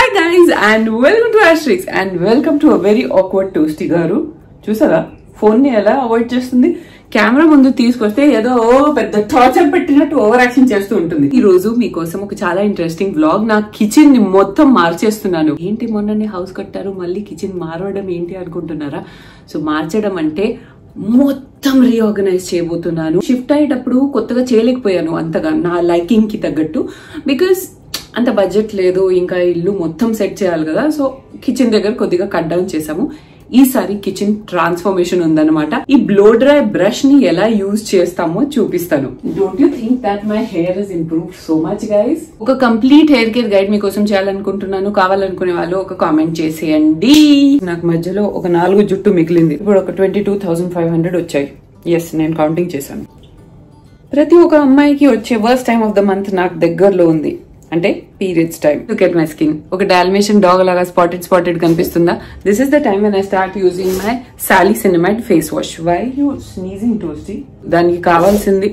Hi guys and welcome to Asterix and welcome to a very awkward Toasty garu. చూసారా phone ని ఎలా avoid చేస్తుంది camera ముందు తీసుకొస్తే ఏదో పెద్ద టార్చర్ పెట్టినట్టు ఓవర్ యాక్షన్ చేస్తూ ఉంటుంది. ఈ రోజు మీకోసం ఒక చాలా ఇంట్రెస్టింగ్ వ్లాగ్. నా కిచెన్ ని మొత్తం మార్చేస్తున్నాను. ఏంటి మొన్ననే హౌస్ కట్టారు మళ్ళీ కిచెన్ మారవడం ఏంటి అనుకుంటున్నారా? సో మార్చడం అంటే మొత్తం రీఆర్గనైజ్ చేయబోతున్నాను. షిఫ్ట్ అయ్యేటప్పుడు కొత్తగా చేయలేకపోయాను అంతగా నా లైకింగ్ కి తగ్గట్టు, బికాస్ అంత బడ్జెట్ లేదు, ఇంకా ఇల్లు మొత్తం సెట్ చేయాలి కదా. సో కిచెన్ దగ్గర కొద్దిగా కట్ డౌన్ చేసాము. ఈసారి కిచెన్ ట్రాన్స్ఫర్మేషన్ ఉందన్నమాట. ఈ బ్లో డ్రై బ్రష్ ని ఎలా యూజ్ చేస్తామో చూపిస్తాను. Don't you think that my hair is improved so much guys? ఒక కంప్లీట్ హెయిర్ కేర్ గైడ్ మీకోసం చేయాలనుకుంటున్నాను. కావాలనుకునే వాళ్ళు ఒక కామెంట్ చేసేయండి. నాకు మధ్యలో ఒక 4 జుట్టు మిగిలింది. ఇప్పుడు ఒక 22,500 వచ్చాయి. ఎస్, నేను కౌంటింగ్ చేశాను. ప్రతి ఒక్క అమ్మాయికి వచ్చే worst time of the month నాకు దగ్గరలో ఉంది, అంటే periods time. Look at my skin. ఒక డాల్మేషన్ డాగ్ లాగా స్పాటెడ్ కనిపిస్తుందా? This is the time when I start using my salicinamide face wash. Why you sneezing Toasty? దానికి కావాల్సింది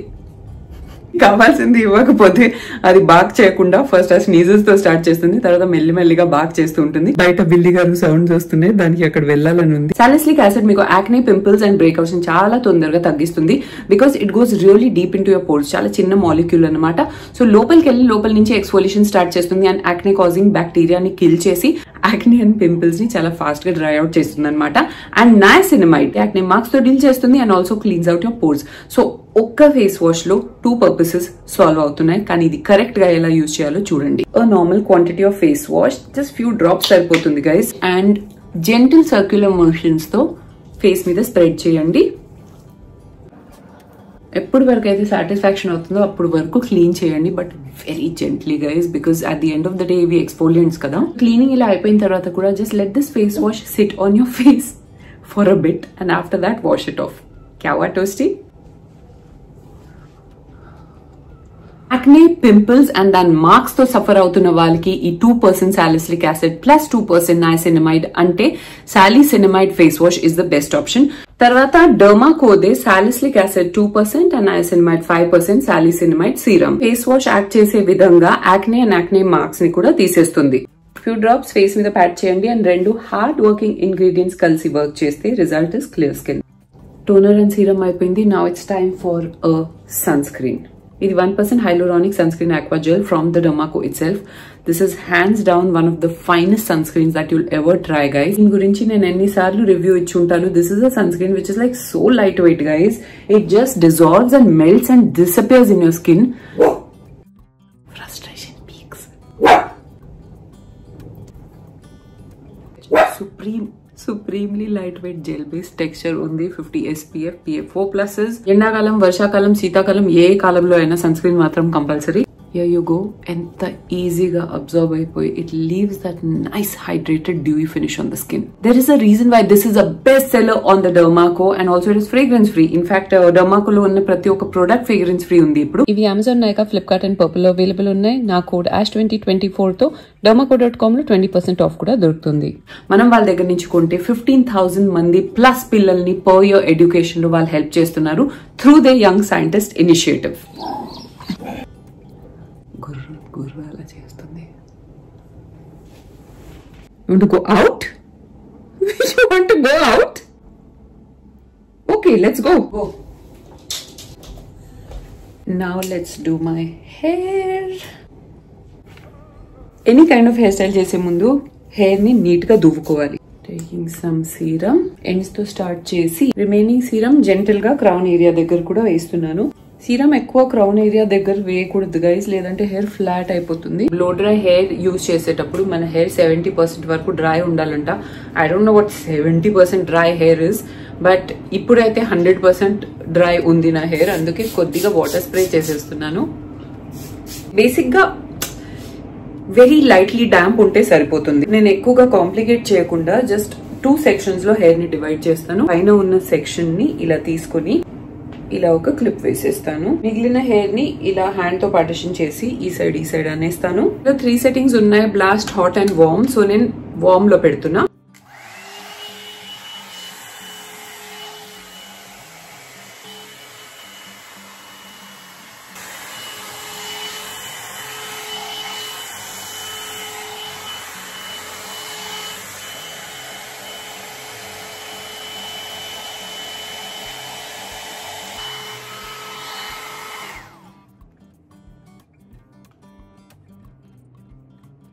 ఇవ్వకపోతే అది బాక్ చేయకుండా ఫస్ట్ ఆ స్నీజెస్ తో స్టార్ట్ చేస్తుంది, తర్వాత మెల్లిమెల్లిగా బాక్ చేస్తూ ఉంటుంది. బయట బిల్లి గారు సౌండ్స్ వస్తున్నాయి, దానికి అక్కడ వెళ్ళాలని ఉంది. సాలిసిలిక్ యాసిడ్ మీకు యాక్నే, పింపుల్స్ అండ్ బ్రేక్అవుట్స్ చాలా తొందరగా తగ్గిస్తుంది. Because it goes really deep in to your pores. చాలా చిన్న మాలిక్యూల్ అనమాట. సో లోపలికి వెళ్ళి లోపల నుంచి ఎక్స్ఫోలియేషన్ స్టార్ట్ చేస్తుంది అండ్ యాక్నే కాజింగ్ బ్యాక్టీరియాని కిల్ చేసి యాక్నే అండ్ పింపుల్స్ ని చాలా ఫాస్ట్ గా డ్రై అవుట్ చేస్తుంది అనమాట. అండ్ నయాసినమైడ్ యాక్నే మార్క్స్ తో డీల్ చేస్తుంది and also cleans out your pores. So ఒక్క ఫేస్ వాష్ లో 2 పర్పసెస్ సాల్వ్ అవుతున్నాయి. కానీ ఇది కరెక్ట్ గా ఎలా యూజ్ చేయాలో చూడండి. Normal quantity of face wash, just few drops సరిపోతుంది guys. And gentle circular motions తో ఫేస్ మీద స్ప్రెడ్ చేయండి. ఎప్పుడు వరకు అయితే సాటిస్ఫాక్షన్ అవుతుందో అప్పుడు వరకు క్లీన్ చేయండి, but very gently guys, because at the end of the day ఇవి ఎక్స్ఫోలియంట్స్ కదా. క్లీనింగ్ ఇలా అయిపోయిన తర్వాత కూడా just let this face wash sit on your face for a bit and after that wash it off. క్యావా Toasty? Acne, pimples and దాని marks తో suffer అవుతున్న వాళ్ళకి ఈ 2% సాలిసిలిక్ యాసిడ్ ప్లస్ 2% నయాసినమైడ్ అంటే salicinamide face wash is the best option. తర్వాత డర్మాకోదే salicylic acid 2% and niacinamide 5% salicinamide serum. Face wash act చేసే విధంగా యాక్నే అండ్ యాక్నే మార్క్స్ ని కూడా తీసేస్తుంది. ఫ్యూ డ్రాప్స్ ఫేస్ మీద ప్యాట్ చేయండి అండ్ 2 హార్డ్ వర్కింగ్ ఇంగ్రీడియంట్స్ కలిసి వర్క్ చేస్తే result is clear skin. Toner and serum అయిపోయింది. Now it's time for a sunscreen. ఇది 1% hyaluronic sunscreen aqua gel from the Dermaco itself. This is hands down one of the finest sunscreens that you'll ever try, guys. In gurinchi nenu enni sarlu review ichuntanu. This is a sunscreen which is like so lightweight, guys. It just dissolves and melts and disappears in your skin. Frustration peaks. Supremely lightweight gel based texture ఉంది. 50 SPF, PF 4+. ఎండాకాలం, వర్షాకాలం, శీతాకాలం ఏ కాలంలో అయినా sunscreen మాత్రం compulsory. Here you go. ఎంత ఈజీగా అబ్జర్వ్ అయిపోయి it leaves that nice hydrated dewy finish on the skin. There is a reason why this is a best seller on the Derma Co and also it is fragrance free. In fact డర్మాకోలో ఉన్న ప్రతి ఒక్క product fragrance free ఉంది ఇప్పుడు. ఇవి Amazon, Nykaa, Flipkart and Purplle లో available ఉన్నాయి. నా కోడ్ ASH2024 తో dermaco.com లో 20% ఆఫ్ కూడా దొరుకుతుంది. మనం వాళ్ళ దగ్గర నుంచి కొంటే 15,000 మంది ప్లస్ పిల్లల్ని పర్ ఇయర్ ఎడ్యుకేషన్ లో వాళ్ళు హెల్ప్ చేస్తున్నారు through the young scientist initiative. గుర్రు అలా చేస్తుంది. You want to go out? You want to go out? Okay, let's go. Now let's do my hair. Any kind of hairstyle చేసే ముందు hair ని neat గా దువ్వుకోవాలి. Taking some serum, ends తో start చేసి remaining serum gentle గా crown area దగ్గర కూడా వేస్తున్నాను. సీరం ఎక్కువ క్రౌన్ ఏరియా దగ్గర వేయకూడదు గైస్, లేదంటే హెయిర్ ఫ్లాట్ అయిపోతుంది. బ్లో డ్రై హెయిర్ యూజ్ చేసేటప్పుడు మన హెయిర్ 70% వరకు డ్రై ఉండాలంట. I don't know what 70% dry hair is, but ఇప్పుడైతే 100% డ్రై ఉంది నా హెయిర్. అందుకే కొద్దిగా వాటర్ స్ప్రే చేసేస్తున్నాను. బేసిక్ గా వెరీ లైట్లీ డాంప్ ఉంటే సరిపోతుంది. నేను ఎక్కువగా కాంప్లికేట్ చేయకుండా జస్ట్ 2 సెక్షన్స్ లో హెయిర్ ని డివైడ్ చేస్తాను. పైన ఉన్న సెక్షన్ ని ఇలా తీసుకుని ఇలా ఒక క్లిప్ వేసేస్తాను. మిగిలిన హెయిర్ ని ఇలా హ్యాండ్ తో పార్టిషన్ చేసి ఈ సైడ్ అనేస్తాను. 3 సెట్టింగ్స్ ఉన్నాయి, blast, hot and warm. So నేను వార్మ్ లో పెడుతున్నా.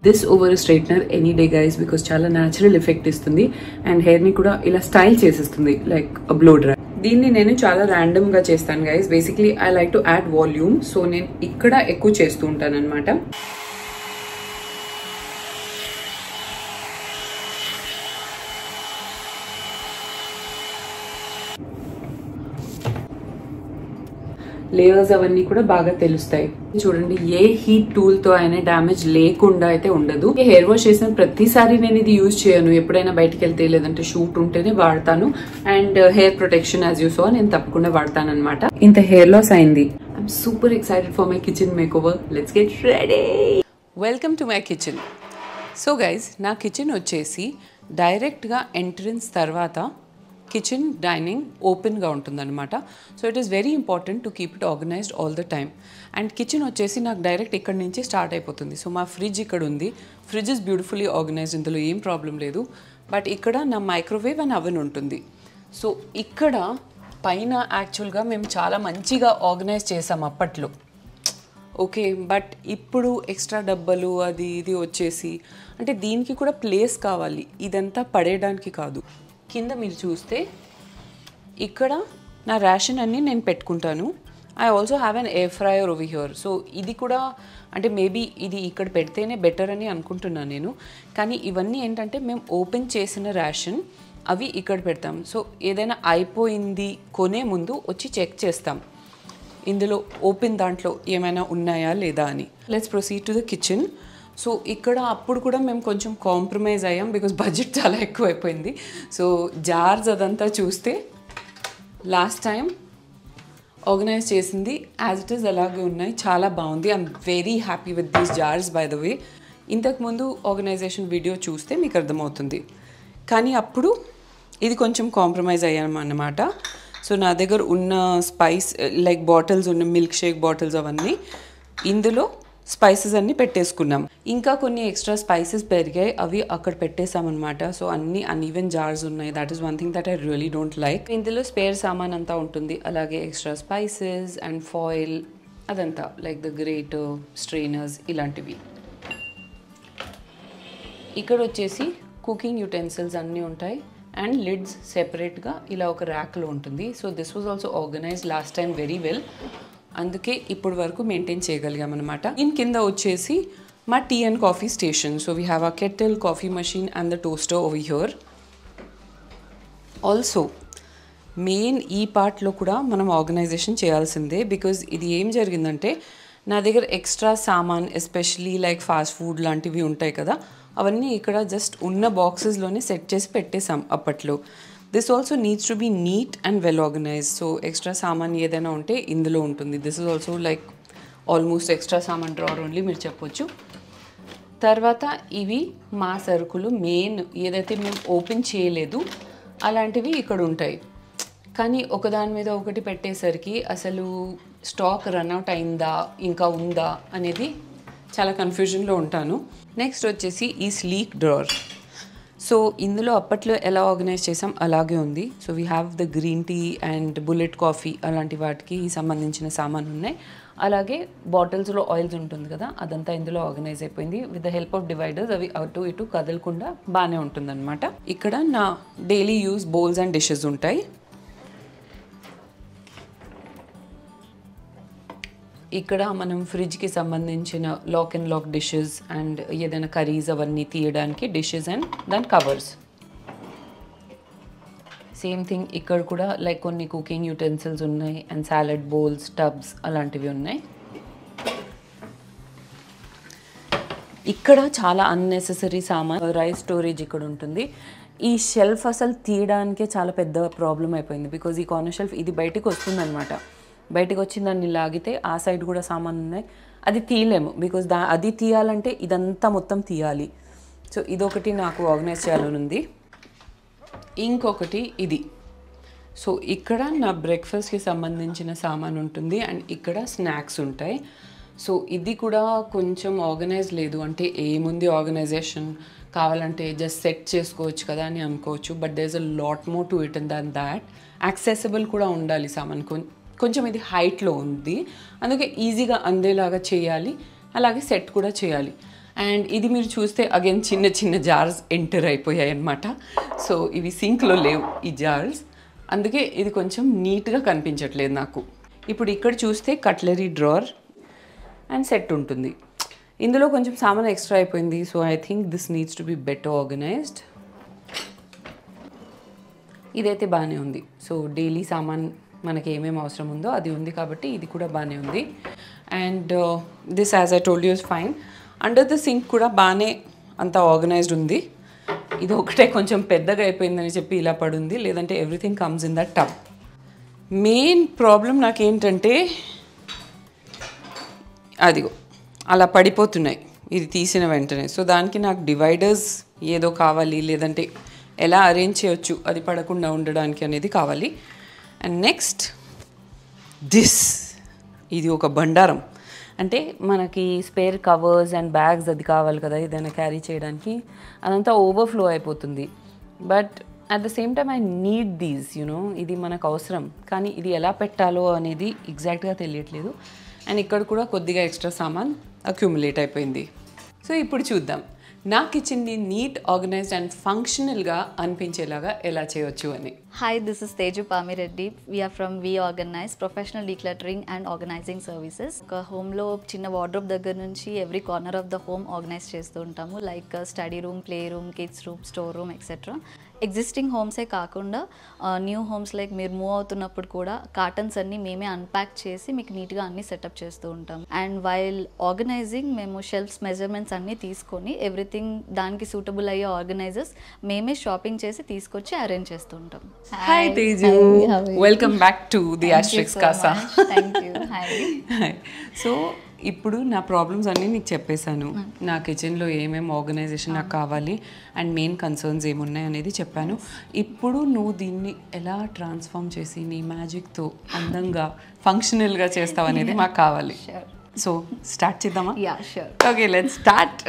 This over straightener any day guys, because చాలా న్యాచురల్ ఎఫెక్ట్ ఇస్తుంది అండ్ హెయిర్ ని కూడా ఇలా స్టైల్ చేసేస్తుంది లైక్ బ్లో డ్రై. దీన్ని నేను చాలా ర్యాండమ్ గా చేస్తాను guys. Basically I like to add volume, so నేను ఇక్కడ ఎక్కువ చేస్తూ ఉంటాను అనమాట. లేయర్స్ అవన్నీ కూడా బాగా తెలుస్తాయి. చూడండి, ఏ హీట్ టూల్ తో అయినా డ్యామేజ్ లేకుండా అయితే ఉండదు. హెయిర్ వాష్ చేసిన ప్రతిసారి నేను ఇది యూజ్ చేయను, ఎప్పుడైనా బయటకు వెళ్తే లేదంటే షూట్ ఉంటేనే వాడతాను. And hair protection as you so నేను తప్పకుండా వాడతాను అనమాట. ఇంత హెయిర్ లాస్ అయింది. I'm super excited for my kitchen make over. Let's get ready. Welcome to my kitchen. So guys, నా కిచెన్ వచ్చేసి డైరెక్ట్ గా ఎంట్రన్స్ తర్వాత కిచెన్ డైనింగ్ ఓపెన్గా ఉంటుందన్నమాట. So it is very important to keep it organised all the time. And kitchen వచ్చేసి నాకు direct ఇక్కడ నుంచి స్టార్ట్ అయిపోతుంది. సో మా ఫ్రిడ్జ్ ఇక్కడ ఉంది. ఫ్రిడ్జ్ ఇస్ బ్యూటిఫుల్లీ ఆర్గనైజ్డ్, ఇందులో ఏం ప్రాబ్లం లేదు. బట్ ఇక్కడ నా మైక్రోవేవ్ అండ్ అవెన్ ఉంటుంది. సో ఇక్కడ పైన యాక్చువల్గా మేము చాలా మంచిగా ఆర్గనైజ్ చేసాం అప్పట్లో, ఓకే. బట్ ఇప్పుడు ఎక్స్ట్రా డబ్బాలు అది ఇది వచ్చేసి, అంటే దీనికి కూడా ప్లేస్ కావాలి, ఇదంతా పడేయడానికి కాదు. కింద మీరు చూస్తే ఇక్కడ నా రేషన్ అన్నీ నేను పెట్టుకుంటాను. I also have an air fryer over here. So ఇది కూడా అంటే మేబీ ఇది ఇక్కడ పెడితేనే బెటర్ అని అనుకుంటున్నాను నేను. కానీ ఇవన్నీ ఏంటంటే మేము ఓపెన్ చేసిన రేషన్ అవి ఇక్కడ పెడతాం. సో ఏదైనా అయిపోయింది కొనే ముందు వచ్చి చెక్ చేస్తాం ఇందులో ఓపెన్ దాంట్లో ఏమైనా ఉన్నాయా లేదా అని. Let's proceed to the kitchen. So ఇక్కడ అప్పుడు కూడా మేము కొంచెం కాంప్రమైజ్ అయ్యాం బికాజ్ బడ్జెట్ చాలా ఎక్కువ అయిపోయింది. సో జార్స్ అదంతా చూస్తే లాస్ట్ టైం ఆర్గనైజ్ చేసింది యాజ్ ఇట్ ఈస్ అలాగే ఉన్నాయి, చాలా బాగుంది. I'm very happy with these jars by the way. ఇంతకుముందు ఆర్గనైజేషన్ వీడియో చూస్తే మీకు అర్థమవుతుంది. కానీ అప్పుడు ఇది కొంచెం కాంప్రమైజ్ అయ్యామన్నమాట. సో నా దగ్గర ఉన్న స్పైస్ లైక్ బాటిల్స్ ఉన్న మిల్క్ షేక్ బాటిల్స్ అవన్నీ ఇందులో స్పైసెస్ అన్నీ పెట్టేసుకున్నాం. ఇంకా కొన్ని ఎక్స్ట్రా స్పైసెస్ పెరిగాయి, అవి అక్కడ పెట్టేసామన్నమాట. సో అన్ని అన్ఈవెన్ జార్స్ ఉన్నాయి. That is one thing that I really don't like. ఇందులో స్పేర్ సామాన్ అంతా ఉంటుంది, అలాగే ఎక్స్ట్రా స్పైసెస్ అండ్ ఫాయిల్ అదంతా లైక్ ద గ్రేటర్, స్ట్రెయినర్స్ ఇలాంటివి. ఇక్కడ వచ్చేసి కుకింగ్ యుటెన్సిల్స్ అన్నీ ఉంటాయి అండ్ లిడ్స్ సెపరేట్గా ఇలా ఒక ర్యాక్లో ఉంటుంది. So this was also organised last time very well, అందుకే ఇప్పుడు వరకు మెయింటైన్ చేయగలిగాం అనమాట. దీని కింద వచ్చేసి మా tea and coffee station. So we have a kettle, coffee machine and the toaster over here. Also main ఈ పార్ట్లో కూడా మనం ఆర్గనైజేషన్ చేయాల్సిందే. బికాజ్ ఇది ఏం జరిగిందంటే నా దగ్గర ఎక్స్ట్రా సామాన్ ఎస్పెషలీ లైక్ ఫాస్ట్ ఫుడ్ లాంటివి ఉంటాయి కదా, అవన్నీ ఇక్కడ జస్ట్ ఉన్న బాక్సెస్లోనే సెట్ చేసి పెట్టేసాం అప్పట్లో. This also needs to be neat and well organised. So extra సామాన్ ఏదైనా ఉంటే ఇందులో ఉంటుంది. This is also like almost extra సామాన్ డ్రావర్ ఓన్లీ మీరు చెప్పొచ్చు. తర్వాత ఇవి మా సరుకులు, మెయిన్ ఏదైతే మేము ఓపెన్ చేయలేదు అలాంటివి ఇక్కడ ఉంటాయి. కానీ ఒకదాని మీద ఒకటి పెట్టేసరికి అసలు స్టాక్ రన్అవుట్ అయిందా ఇంకా ఉందా అనేది చాలా కన్ఫ్యూజన్లో ఉంటాను. నెక్స్ట్ వచ్చేసి ఈ స్లీక్ డ్రావర్. సో ఇందులో అప్పట్లో ఎలా ఆర్గనైజ్ చేసాం అలాగే ఉంది. So we have the green tea and bullet coffee అలాంటి వాటికి సంబంధించిన సామాన్లు ఉన్నాయి. అలాగే బాటిల్స్లో ఆయిల్స్ ఉంటుంది కదా, అదంతా ఇందులో ఆర్గనైజ్ అయిపోయింది. With the help of dividers అవి అటు ఇటు కదలకుండా బాగానే ఉంటుందన్నమాట. ఇక్కడ నా daily use bowls and dishes ఉంటాయి. ఇక్కడ మనం ఫ్రిడ్జ్కి సంబంధించిన lock and lock dishes and ఏదైనా కర్రీస్ అవన్నీ తీయడానికి డిషెస్ అండ్ దాని కవర్స్. సేమ్ థింగ్ ఇక్కడ కూడా లైక్ కొన్ని కుకింగ్ యూటెన్సిల్స్ ఉన్నాయి అండ్ సాలడ్ బౌల్స్, టబ్స్ అలాంటివి ఉన్నాయి. ఇక్కడ చాలా అన్నెసెసరీ సామాన్, రైస్ స్టోరేజ్ ఇక్కడ ఉంటుంది. ఈ షెల్ఫ్ అసలు తీయడానికే చాలా పెద్ద ప్రాబ్లం అయిపోయింది బికాజ్ ఈ కార్నర్ షెల్ఫ్ ఇది బయటికి వస్తుందన్నమాట. బయటకు వచ్చి దాన్ని లాగితే ఆ సైడ్ కూడా సామాన్ ఉన్నాయి, అది తీయలేము బికాజ్ అది తీయాలంటే ఇదంతా మొత్తం తీయాలి. సో ఇదొకటి నాకు ఆర్గనైజ్ చేయాలని ఉంది. ఇంకొకటి ఇది. సో ఇక్కడ నా బ్రేక్ఫాస్ట్కి సంబంధించిన సామాన్ ఉంటుంది అండ్ ఇక్కడ స్నాక్స్ ఉంటాయి. సో ఇది కూడా కొంచెం ఆర్గనైజ్ లేదు, అంటే ఏముంది ఆర్గనైజేషన్, కావాలంటే జస్ట్ సెట్ చేసుకోవచ్చు కదా అని అనుకోవచ్చు. But there is a lot more to it than that. Accessible కూడా ఉండాలి సామాన్. కొంచెం ఇది హైట్లో ఉంది, అందుకే ఈజీగా అందేలాగా చేయాలి, అలాగే సెట్ కూడా చేయాలి. అండ్ ఇది మీరు చూస్తే అగైన్ చిన్న చిన్న జార్స్ ఎంటర్ అయిపోయాయి అనమాట. సో ఇవి సింక్లో లేవు ఈ జార్స్, అందుకే ఇది కొంచెం నీట్గా కనిపించట్లేదు నాకు. ఇప్పుడు ఇక్కడ చూస్తే కట్లరీ డ్రార్ అండ్ సెట్ ఉంటుంది. ఇందులో కొంచెం సామాన్ ఎక్స్ట్రా అయిపోయింది. So I think this needs to be better organised. ఇదైతే బాగానే ఉంది. సో డైలీ సామాన్ మనకి ఏమేమి అవసరం ఉందో అది ఉంది కాబట్టి ఇది కూడా బాగానే ఉంది. And this as I told you is fine. Under the sink కూడా బాగానే అంతా ఆర్గనైజ్డ్ ఉంది. ఇది ఒకటే కొంచెం పెద్దగా అయిపోయిందని చెప్పి ఇలా పడుంది, లేదంటే everything comes in the tub. Main problem నాకేంటంటే అదిగో అలా పడిపోతున్నాయి ఇది తీసిన వెంటనే. సో దానికి నాకు డివైడర్స్ ఏదో కావాలి, లేదంటే ఎలా అరేంజ్ చేయొచ్చు అది పడకుండా ఉండడానికి అనేది కావాలి. అండ్ నెక్స్ట్ దిస్, ఇది ఒక బండారం. అంటే మనకి స్పేర్ కవర్స్ అండ్ బ్యాగ్స్ అది కావాలి కదా ఏదైనా క్యారీ చేయడానికి, అదంతా ఓవర్ఫ్లో అయిపోతుంది. But at the same time I need these you know, ఇది మనకు అవసరం, కానీ ఇది ఎలా పెట్టాలో అనేది ఎగ్జాక్ట్గా తెలియట్లేదు. అండ్ ఇక్కడ కూడా కొద్దిగా ఎక్స్ట్రా సామాన్ అక్యుములేట్ అయిపోయింది. సో ఇప్పుడు చూద్దాం నా కిచెన్ని నీట్, ఆర్గనైజ్డ్ అండ్ ఫంక్షనల్గా అనిపించేలాగా ఎలా చేయొచ్చు అని. Hi, this is Teju Pamireddy. We are from We Organize, Professional Decluttering and Organizing Services. ఒక హోమ్లో చిన్న వార్డ్రోబ్ దగ్గర నుంచి every corner of the home organise చేస్తూ ఉంటాము. Like study room, play room, kids room, store room etcetera. Existing హోమ్సే కాకుండా new homes like మీరు మూవ్ అవుతున్నప్పుడు కూడా కార్టన్స్ అన్నీ మేమే అన్ప్యాక్ చేసి మీకు నీట్గా అన్నీ సెటప్ చేస్తూ ఉంటాం. అండ్ వైల్ ఆర్గనైజింగ్ మేము షెల్ఫ్స్ మెజర్మెంట్స్ అన్నీ తీసుకొని ఎవ్రీథింగ్ దానికి సూటబుల్ అయ్యే ఆర్గనైజర్స్ మేమే షాపింగ్ చేసి తీసుకొచ్చి అరేంజ్ చేస్తూ ఉంటాం. Hi Teju, welcome back to the Asterix Casa. Thank you. Hi. So ఇప్పుడు నా ప్రాబ్లమ్స్ అన్నీ నీకు చెప్పేశాను. నా కిచెన్లో ఏమేమి ఆర్గనైజేషన్ నాకు కావాలి అండ్ మెయిన్ కన్సర్న్స్ ఏమున్నాయి అనేది చెప్పాను. ఇప్పుడు నువ్వు దీన్ని ఎలా ట్రాన్స్ఫార్మ్ చేసి నీ మ్యాజిక్తో అందంగా ఫంక్షనల్గా చేస్తావు అనేది మాకు కావాలి. సో స్టార్ట్ చేద్దామా? Yeah, sure. Okay, let's start.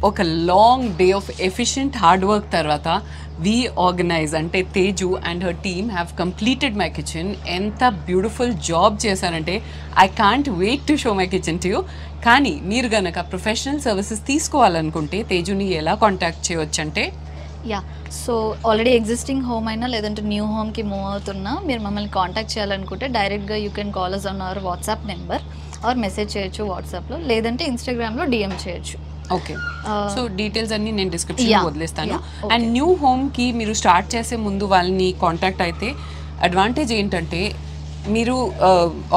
ఒక long day of efficient hard work తర్వాత వి ఆర్గనైజ్ అంటే Teju and her team have completed my kitchen. ఎంత బ్యూటిఫుల్ జాబ్ చేశారంటే I can't wait to show my kitchen to you. కానీ మీరు కనుక professional services తీసుకోవాలనుకుంటే తేజుని ఎలా కాంటాక్ట్ చేయవచ్చు అంటే, yeah, so already existing home అయినా లేదంటే న్యూ హోమ్కి మూవ్ అవుతున్నా మీరు మమ్మల్ని కాంటాక్ట్ చేయాలనుకుంటే డైరెక్ట్గా you can call us on our WhatsApp number or message చేయొచ్చు వాట్సాప్లో, లేదంటే ఇన్స్టాగ్రామ్లో డిఎం చేయొచ్చు. ఓకే, సో డీటెయిల్స్ అన్ని నేను డిస్క్రిప్షన్లో వదిలేస్తాను. అండ్ న్యూ హోమ్కి మీరు స్టార్ట్ చేసే ముందు వాళ్ళని కాంటాక్ట్ అయితే అడ్వాంటేజ్ ఏంటంటే మీరు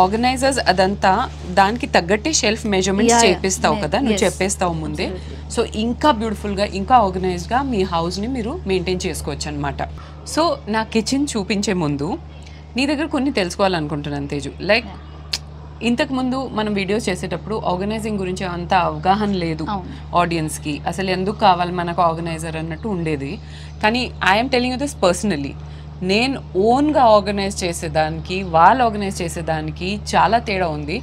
ఆర్గనైజర్స్ అదంతా దానికి తగ్గట్టే షెల్ఫ్ మెజర్మెంట్స్ చేపిస్తావు కదా, నువ్వు చెప్పేస్తావు ముందే. సో ఇంకా బ్యూటిఫుల్గా ఇంకా ఆర్గనైజ్డ్గా మీ హౌస్ని మీరు మెయింటైన్ చేసుకోవచ్చు అనమాట. సో నా కిచెన్ చూపించే ముందు నీ దగ్గర కొన్ని తెలుసుకోవాలనుకుంటున్నాను తేజు. లైక్ ఇంతకుముందు మనం వీడియోస్ చేసేటప్పుడు ఆర్గనైజింగ్ గురించి అంత అవగాహన లేదు ఆడియన్స్కి, అసలు ఎందుకు కావాలి మనకు ఆర్గనైజర్ అన్నట్టు ఉండేది. కానీ I'm telling you this personally, నేను ఓన్గా ఆర్గనైజ్ చేసేదానికి వాళ్ళు ఆర్గనైజ్ చేసేదానికి చాలా తేడా ఉంది.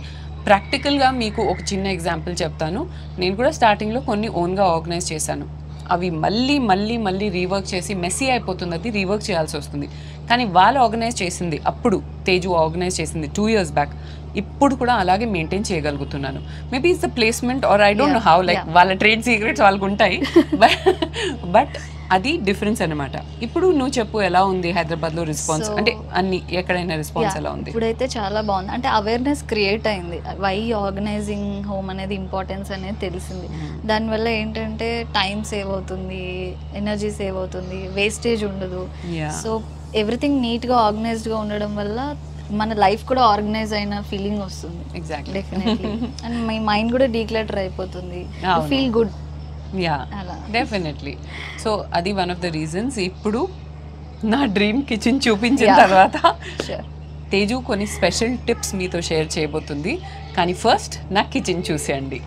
ప్రాక్టికల్గా మీకు ఒక చిన్న ఎగ్జాంపుల్ చెప్తాను. నేను కూడా స్టార్టింగ్లో కొన్ని ఓన్గా ఆర్గనైజ్ చేశాను. అవి మళ్ళీ మళ్ళీ మళ్ళీ రీవర్క్ చేసి మెస్సీ అయిపోతుంది, అది రీవర్క్ చేయాల్సి వస్తుంది. కానీ వాళ్ళు ఆర్గనైజ్ చేసింది, అప్పుడు తేజు ఆర్గనైజ్ చేసింది 2 years బ్యాక్, ఇప్పుడు కూడా అలాగే మెయింటైన్ చేయగలుగుతున్నాను. Maybe it's the placement or I don't know how, like వాళ్ళ ట్రేడ్ సీక్రెట్స్ వాళ్ళకు ఉంటాయి. బట్ అది డిఫరెన్స్ అనమాట. ఇప్పుడు నువ్వు చెప్పు, ఎలా ఉంది హైదరాబాద్లో రెస్పాన్స్, అంటే అన్ని ఎక్కడైనా రెస్పాన్స్ ఎలా ఉంది? ఇప్పుడైతే చాలా బాగుంది. అంటే అవేర్నెస్ క్రియేట్ అయింది, వై ఆర్గనైజింగ్ హోమ్ అనేది ఇంపార్టెన్స్ అనేది తెలిసింది. దానివల్ల ఏంటంటే టైం సేవ్ అవుతుంది, ఎనర్జీ సేవ్ అవుతుంది, వేస్టేజ్ ఉండదు. సో ఎవ్రీథింగ్ నీట్గా ఆర్గనైజ్డ్గా ఉండడం వల్ల మన లైఫ్ కూడా ఆర్గనైజ్ అయిన ఫీలింగ్ వస్తుంది. Exactly. Definitely. And my mind కూడా డీక్లటర్ అయిపోతుంది. Feel good. Yeah, definitely. So అది వన్ ఆఫ్ ద రీజన్స్. ఇప్పుడు నా డ్రీమ్ కిచెన్ చూపించిన తర్వాత తేజు కొన్ని స్పెషల్ టిప్స్ మీతో షేర్ చేయబోతుంది. కానీ ఫస్ట్ నా కిచెన్ చూసేయండి.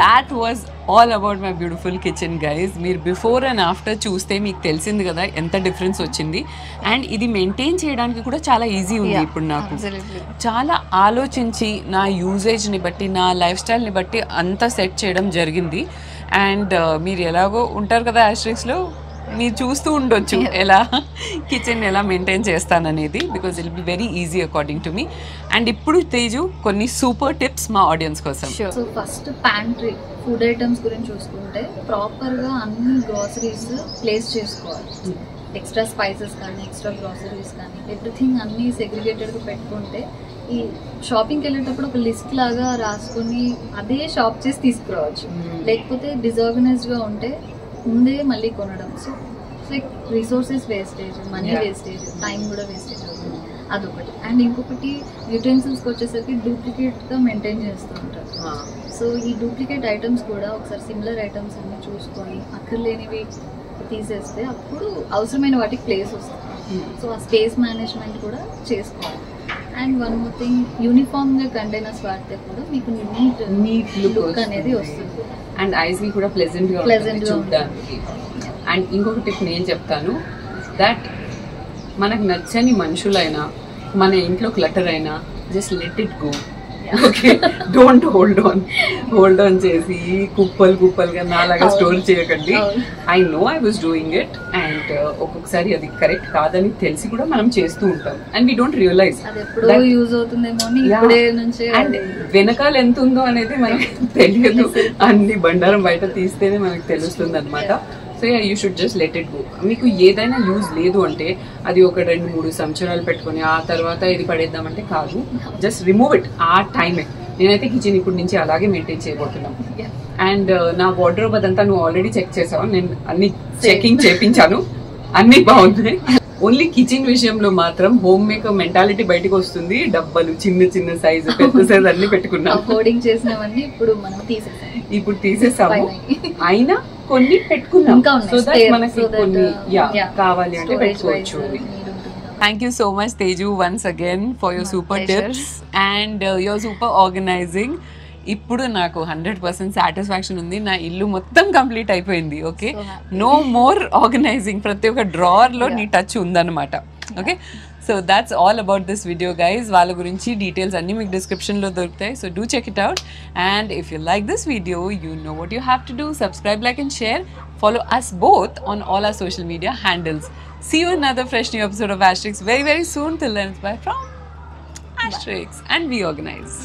That was all about my beautiful kitchen guys. మీరు బిఫోర్ అండ్ ఆఫ్టర్ చూస్తే మీకు తెలిసింది కదా ఎంత డిఫరెన్స్ వచ్చింది. అండ్ ఇది మెయింటైన్ చేయడానికి కూడా చాలా ఈజీ ఉంది ఇప్పుడు నాకు. చాలా ఆలోచించి నా యూజేజ్ని బట్టి నా లైఫ్ స్టైల్ని బట్టి అంతా సెట్ చేయడం జరిగింది. అండ్ మీరు ఎలాగో ఉంటారు కదా ఆస్ట్రిక్స్లో, మీరు చూస్తూ ఉండొచ్చు ఎలా కిచెన్ ఎలా మెయింటైన్ చేస్తాననేది, because it will be very easy according to me. And ఇప్పుడు తేజు కొన్ని సూపర్ టిప్స్ మా ఆడియన్స్ కోసం. So first pantry food items గురించి చూసుకుంటే ప్రాపర్గా అన్ని గ్రాసరీస్ ప్లేస్ చేసుకోవాలి. ఎక్స్ట్రా స్పైసెస్ కానీ ఎక్స్ట్రా గ్రాసరీస్ కానీ ఎవ్రీథింగ్ అన్నీ సెగ్రిగేటెడ్గా పెట్టుకుంటే ఈ షాపింగ్కి వెళ్ళేటప్పుడు ఒక లిస్ట్ లాగా రాసుకుని అదే షాప్ చేసి తీసుకురావచ్చు. లేకపోతే డిజార్గనైజ్డ్గా ఉంటే ముందే మళ్ళీ కొనడం, so like resources wastage, money wastage, time కూడా వేస్టేజ్ అవుతుంది. అదొకటి. అండ్ ఇంకొకటి యూటెన్సిల్స్కి వచ్చేసరికి డూప్లికేట్గా మెయింటైన్ చేస్తూ ఉంటారు. సో ఈ డూప్లికేట్ ఐటమ్స్ కూడా ఒకసారి సిమిలర్ ఐటమ్స్ అన్ని చూసుకొని అక్కర్లేనివి తీసేస్తే అప్పుడు అవసరమైన వాటికి ప్లేస్ వస్తుంది. సో ఆ స్పేస్ మేనేజ్మెంట్ కూడా చేసుకోవాలి. అండ్ వన్ మోర్ థింగ్, యూనిఫామ్గా కంటైనర్స్ వాడితే కూడా మీకు నీట్ లుక్ అనేది వస్తుంది. అండ్ ఐస్ కూడా ప్లెజెంట్ గా చూడడానికి. అండ్ ఇంకొక టిప్ నేను చెప్తాను, దట్ మనకు నచ్చని మనుషులైనా మన ఇంట్లో క్లటర్ అయినా just let it go. Okay, don't hold on చేసి కుప్పలుగా నాలాగా స్టోర్ చేయకండి. I know I was doing it. And ఒక్కొక్కసారి అది కరెక్ట్ కాదని తెలిసి కూడా మనం చేస్తూ ఉంటాం. And we don't realise and వెనకాల ఎంత ఉందో అనేది మనకి తెలియదు. అన్ని బండారం బయట తీస్తేనే మనకు తెలుస్తుంది అనమాట. So you should just let it go. మీకు ఏదైనా యూజ్ లేదు అంటే అది ఒక 2-3 సంవత్సరాలు పెట్టుకొని ఆ తర్వాత ఇది పడేద్దామంటే కాదు, జస్ట్ రిమూవ్ ఇట్ ఆ టైమే. నేనైతే కిచెన్ ఇప్పుడు నుంచి అలాగే మెయింటైన్ చేయబోతున్నాను. అండ్ నా వార్డ్రోబ్ అదంతా నువ్వు ఆల్రెడీ చెక్ చేసావు, నేను అన్ని చెకింగ్ చేపించాను, అన్ని బాగున్నాయి. ఓన్లీ కిచెన్ విషయంలో మాత్రం హోమ్ మేకర్ మెంటాలిటీ బయటకు వస్తుంది. డబ్బాలు చిన్న సైజు పెద్ద సైజు అన్ని పెట్టుకున్నాం. ఇప్పుడు తీసేసాము, అయినా కొన్ని పెట్టుకున్నాం. సో దట్ మనకి కొన్ని కావాలి అంటే పెట్టుకోవచ్చు. Thank you so much Teju once again for your super tips and your super organizing. ఇప్పుడు నాకు 100% సాటిస్ఫాక్షన్ ఉంది. నా ఇల్లు మొత్తం కంప్లీట్ అయిపోయింది. Okay, no more organising. ప్రతి ఒక్క డ్రావర్లో నీ టచ్ ఉందన్నమాట. Okay, so that's all about this video guys. వాళ్ళ గురించి డీటెయిల్స్ అన్నీ మీకు డిస్క్రిప్షన్లో దొరుకుతాయి. So do check it out. And if you like this video, you know what you have to do. Subscribe, like and share. Follow us both on all our social media handles. See you in another fresh new episode of Asterix very, very soon. Till then, bye from Asterix and We Organize.